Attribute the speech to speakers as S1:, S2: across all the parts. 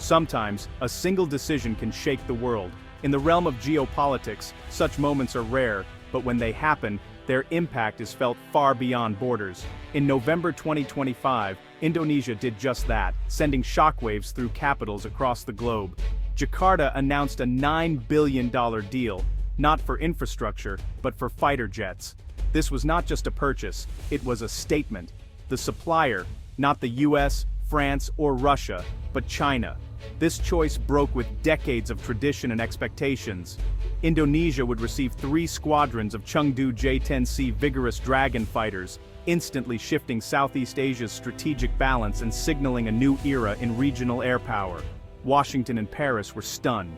S1: Sometimes, a single decision can shake the world. In the realm of geopolitics, such moments are rare, but when they happen, their impact is felt far beyond borders. In November 2025, Indonesia did just that, sending shockwaves through capitals across the globe. Jakarta announced a $9 billion deal, not for infrastructure, but for fighter jets. This was not just a purchase, it was a statement. The supplier, not the US, France, or Russia, but China. This choice broke with decades of tradition and expectations. Indonesia would receive 3 squadrons of Chengdu J-10C vigorous Dragon fighters, instantly shifting Southeast Asia's strategic balance and signaling a new era in regional air power. Washington and Paris were stunned.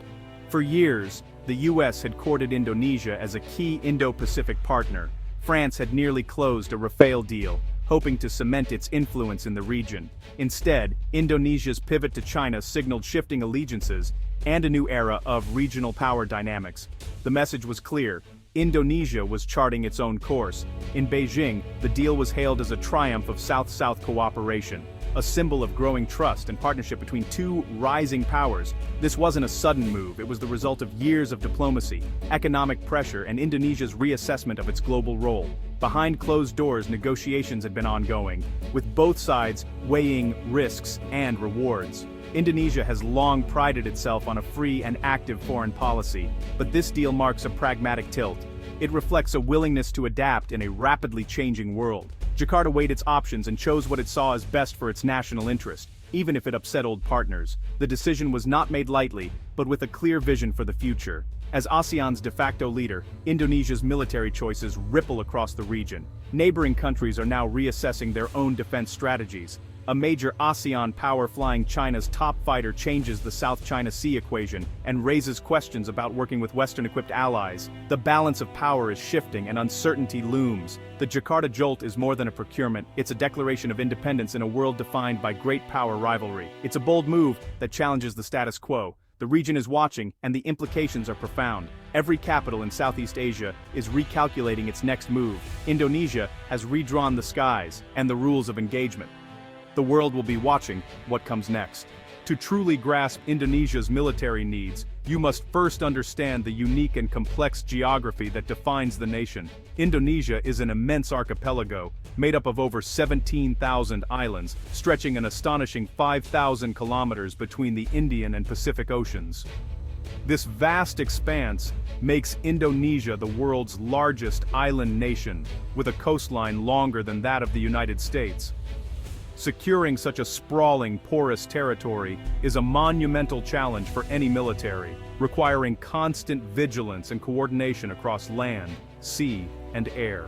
S1: For years, the US had courted Indonesia as a key Indo-Pacific partner. France had nearly closed a Rafale deal, hoping to cement its influence in the region. Instead, Indonesia's pivot to China signaled shifting allegiances and a new era of regional power dynamics. The message was clear: Indonesia was charting its own course. In Beijing, the deal was hailed as a triumph of South-South cooperation, a symbol of growing trust and partnership between two rising powers. This wasn't a sudden move, it was the result of years of diplomacy, economic pressure, and Indonesia's reassessment of its global role. Behind closed doors, negotiations had been ongoing, with both sides weighing risks and rewards. Indonesia has long prided itself on a free and active foreign policy, but this deal marks a pragmatic tilt. It reflects a willingness to adapt in a rapidly changing world. Jakarta weighed its options and chose what it saw as best for its national interest, even if it upset old partners. The decision was not made lightly, but with a clear vision for the future. As ASEAN's de facto leader, Indonesia's military choices ripple across the region. Neighboring countries are now reassessing their own defense strategies. A major ASEAN power flying China's top fighter changes the South China Sea equation and raises questions about working with Western-equipped allies. The balance of power is shifting and uncertainty looms. The Jakarta jolt is more than a procurement, it's a declaration of independence in a world defined by great power rivalry. It's a bold move that challenges the status quo. The region is watching, and the implications are profound. Every capital in Southeast Asia is recalculating its next move. Indonesia has redrawn the skies and the rules of engagement. The world will be watching what comes next. To truly grasp Indonesia's military needs, you must first understand the unique and complex geography that defines the nation. Indonesia is an immense archipelago, made up of over 17,000 islands, stretching an astonishing 5,000 kilometers between the Indian and Pacific Oceans. This vast expanse makes Indonesia the world's largest island nation, with a coastline longer than that of the United States. Securing such a sprawling, porous territory is a monumental challenge for any military, requiring constant vigilance and coordination across land, sea, and air.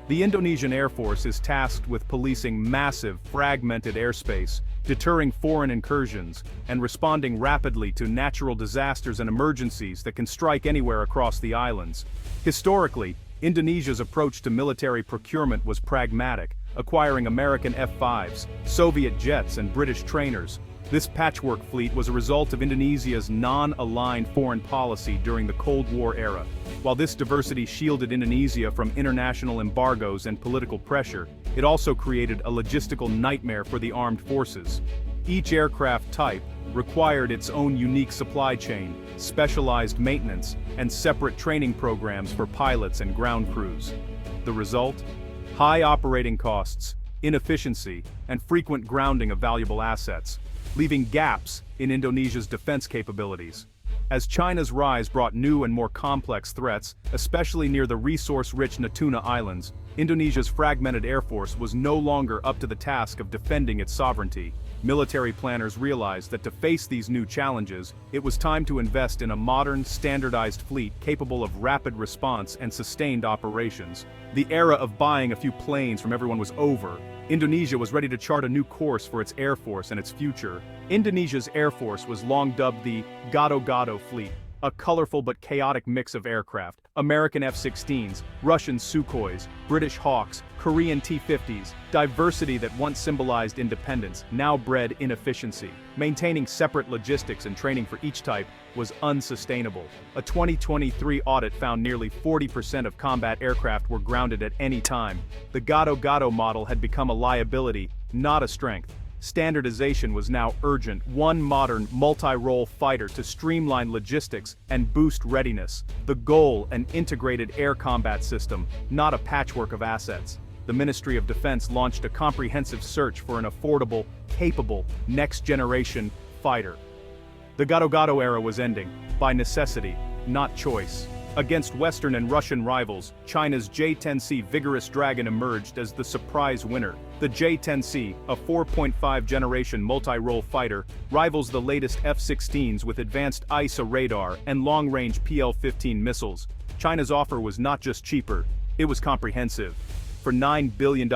S1: The Indonesian Air Force is tasked with policing massive, fragmented airspace, deterring foreign incursions, and responding rapidly to natural disasters and emergencies that can strike anywhere across the islands. Historically, Indonesia's approach to military procurement was pragmatic, acquiring American F-5s, Soviet jets, and British trainers. This patchwork fleet was a result of Indonesia's non-aligned foreign policy during the Cold War era. While this diversity shielded Indonesia from international embargoes and political pressure, it also created a logistical nightmare for the armed forces. Each aircraft type required its own unique supply chain, specialized maintenance, and separate training programs for pilots and ground crews. The result? High operating costs, inefficiency, and frequent grounding of valuable assets, leaving gaps in Indonesia's defense capabilities. As China's rise brought new and more complex threats, especially near the resource-rich Natuna Islands, Indonesia's fragmented air force was no longer up to the task of defending its sovereignty. Military planners realized that to face these new challenges, it was time to invest in a modern, standardized fleet capable of rapid response and sustained operations. The era of buying a few planes from everyone was over. Indonesia was ready to chart a new course for its air force and its future. Indonesia's air force was long dubbed the Gado-Gado fleet, a colorful but chaotic mix of aircraft. American F-16s, Russian Sukhois, British Hawks, Korean T-50s, diversity that once symbolized independence now bred inefficiency. Maintaining separate logistics and training for each type was unsustainable. A 2023 audit found nearly 40% of combat aircraft were grounded at any time. The Gado-Gado model had become a liability, not a strength. standardization was now urgent. One modern, multi-role fighter to streamline logistics and boost readiness. The goal, an integrated air combat system, not a patchwork of assets. The Ministry of Defense launched a comprehensive search for an affordable, capable, next-generation fighter. The Gado-Gado era was ending, by necessity, not choice. Against Western and Russian rivals, China's J-10C Vigorous Dragon emerged as the surprise winner. The J-10C, a 4.5-generation multi-role fighter, rivals the latest F-16s with advanced ISA radar and long-range PL-15 missiles. China's offer was not just cheaper, it was comprehensive. For $9 billion,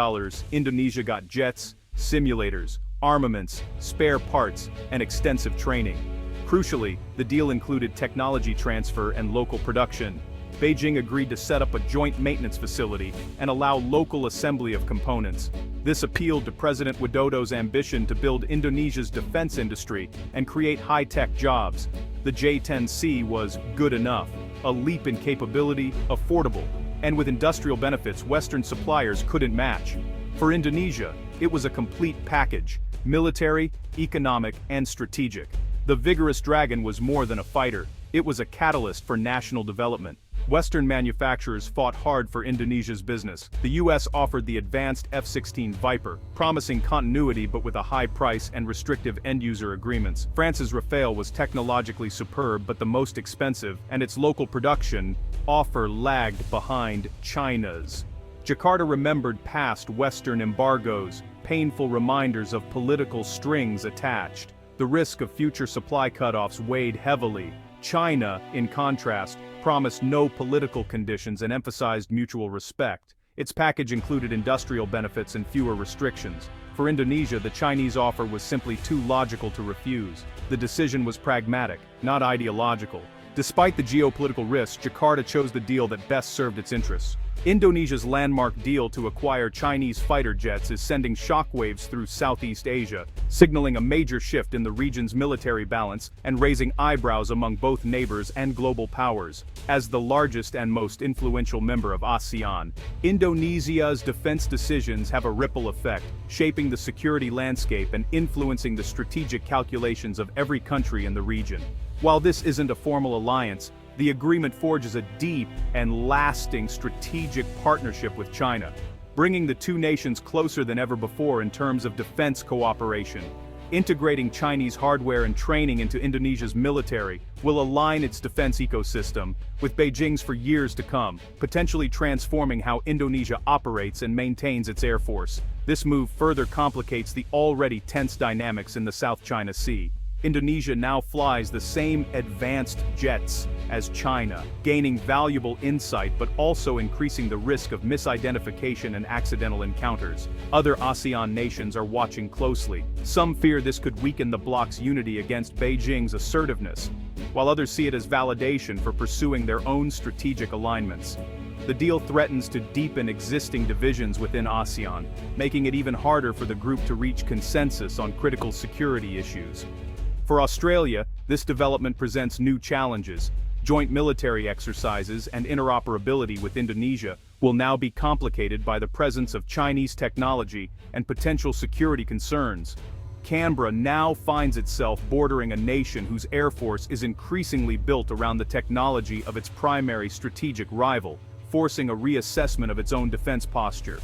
S1: Indonesia got jets, simulators, armaments, spare parts, and extensive training. Crucially, the deal included technology transfer and local production. Beijing agreed to set up a joint maintenance facility and allow local assembly of components. This appealed to President Widodo's ambition to build Indonesia's defense industry and create high-tech jobs. The J-10C was good enough, a leap in capability, affordable, and with industrial benefits Western suppliers couldn't match. For Indonesia, it was a complete package, military, economic, and strategic. The Vigorous Dragon was more than a fighter, it was a catalyst for national development. Western manufacturers fought hard for Indonesia's business. The US offered the advanced F-16 Viper, promising continuity but with a high price and restrictive end-user agreements. France's Rafale was technologically superb but the most expensive, and its local production offer lagged behind China's. Jakarta remembered past Western embargoes, painful reminders of political strings attached. The risk of future supply cutoffs weighed heavily. China, in contrast, promised no political conditions and emphasized mutual respect. Its package included industrial benefits and fewer restrictions. For Indonesia, the Chinese offer was simply too logical to refuse. The decision was pragmatic, not ideological. Despite the geopolitical risks, Jakarta chose the deal that best served its interests. Indonesia's landmark deal to acquire Chinese fighter jets is sending shockwaves through Southeast Asia, signaling a major shift in the region's military balance and raising eyebrows among both neighbors and global powers. As the largest and most influential member of ASEAN, Indonesia's defense decisions have a ripple effect, shaping the security landscape and influencing the strategic calculations of every country in the region. While this isn't a formal alliance, the agreement forges a deep and lasting strategic partnership with China, bringing the two nations closer than ever before in terms of defense cooperation. Integrating Chinese hardware and training into Indonesia's military will align its defense ecosystem with Beijing's for years to come, potentially transforming how Indonesia operates and maintains its air force. This move further complicates the already tense dynamics in the South China Sea. Indonesia now flies the same advanced jets as China, gaining valuable insight but also increasing the risk of misidentification and accidental encounters. Other ASEAN nations are watching closely. Some fear this could weaken the bloc's unity against Beijing's assertiveness, while others see it as validation for pursuing their own strategic alignments. The deal threatens to deepen existing divisions within ASEAN, making it even harder for the group to reach consensus on critical security issues. For Australia, this development presents new challenges. Joint military exercises and interoperability with Indonesia will now be complicated by the presence of Chinese technology and potential security concerns. Canberra now finds itself bordering a nation whose air force is increasingly built around the technology of its primary strategic rival, forcing a reassessment of its own defense posture.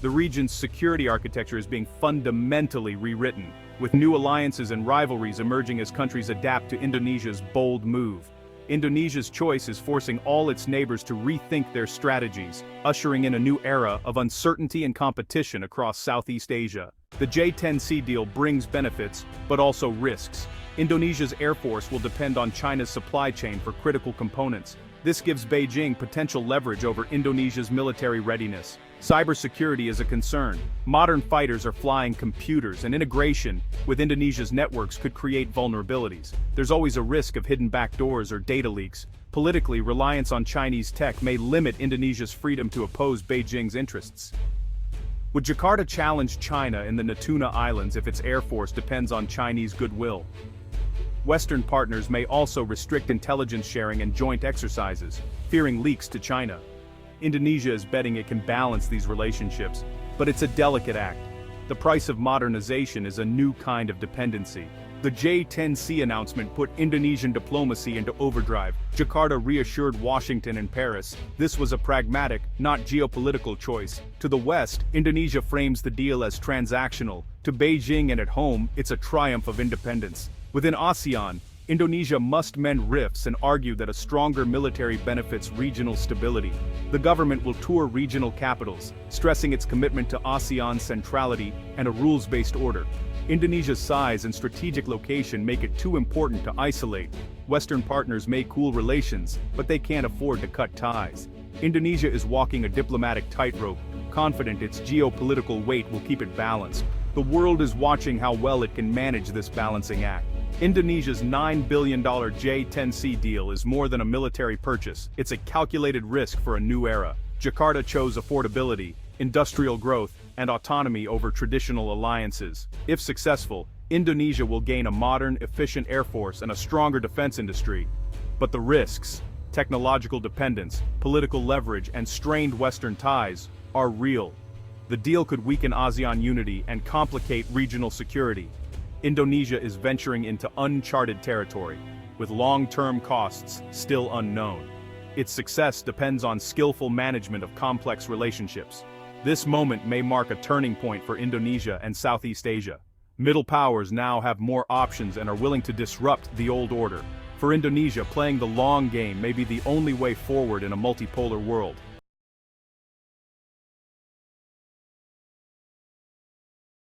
S1: The region's security architecture is being fundamentally rewritten, with new alliances and rivalries emerging as countries adapt to Indonesia's bold move. Indonesia's choice is forcing all its neighbors to rethink their strategies, ushering in a new era of uncertainty and competition across Southeast Asia. The J-10C deal brings benefits, but also risks. Indonesia's air force will depend on China's supply chain for critical components. This gives Beijing potential leverage over Indonesia's military readiness. Cybersecurity is a concern. Modern fighters are flying computers, and integration with Indonesia's networks could create vulnerabilities. There's always a risk of hidden backdoors or data leaks. Politically, reliance on Chinese tech may limit Indonesia's freedom to oppose Beijing's interests. Would Jakarta challenge China in the Natuna Islands if its air force depends on Chinese goodwill? Western partners may also restrict intelligence sharing and joint exercises, fearing leaks to China. Indonesia is betting it can balance these relationships, but it's a delicate act. The price of modernization is a new kind of dependency. The J-10C announcement put Indonesian diplomacy into overdrive. Jakarta reassured Washington and Paris. This was a pragmatic, not geopolitical choice. To the West, Indonesia frames the deal as transactional. To Beijing and at home, it's a triumph of independence. Within ASEAN, Indonesia must mend rifts and argue that a stronger military benefits regional stability. The government will tour regional capitals, stressing its commitment to ASEAN centrality and a rules-based order. Indonesia's size and strategic location make it too important to isolate. Western partners may cool relations, but they can't afford to cut ties. Indonesia is walking a diplomatic tightrope, confident its geopolitical weight will keep it balanced. The world is watching how well it can manage this balancing act. Indonesia's $9 billion J-10C deal is more than a military purchase, it's a calculated risk for a new era. Jakarta chose affordability, industrial growth, and autonomy over traditional alliances. If successful, Indonesia will gain a modern, efficient air force and a stronger defense industry. But the risks, technological dependence, political leverage, and strained Western ties, are real. The deal could weaken ASEAN unity and complicate regional security. Indonesia is venturing into uncharted territory, with long-term costs still unknown. Its success depends on skillful management of complex relationships. This moment may mark a turning point for Indonesia and Southeast Asia. Middle powers now have more options and are willing to disrupt the old order. For Indonesia, playing the long game may be the only way forward in a multipolar world.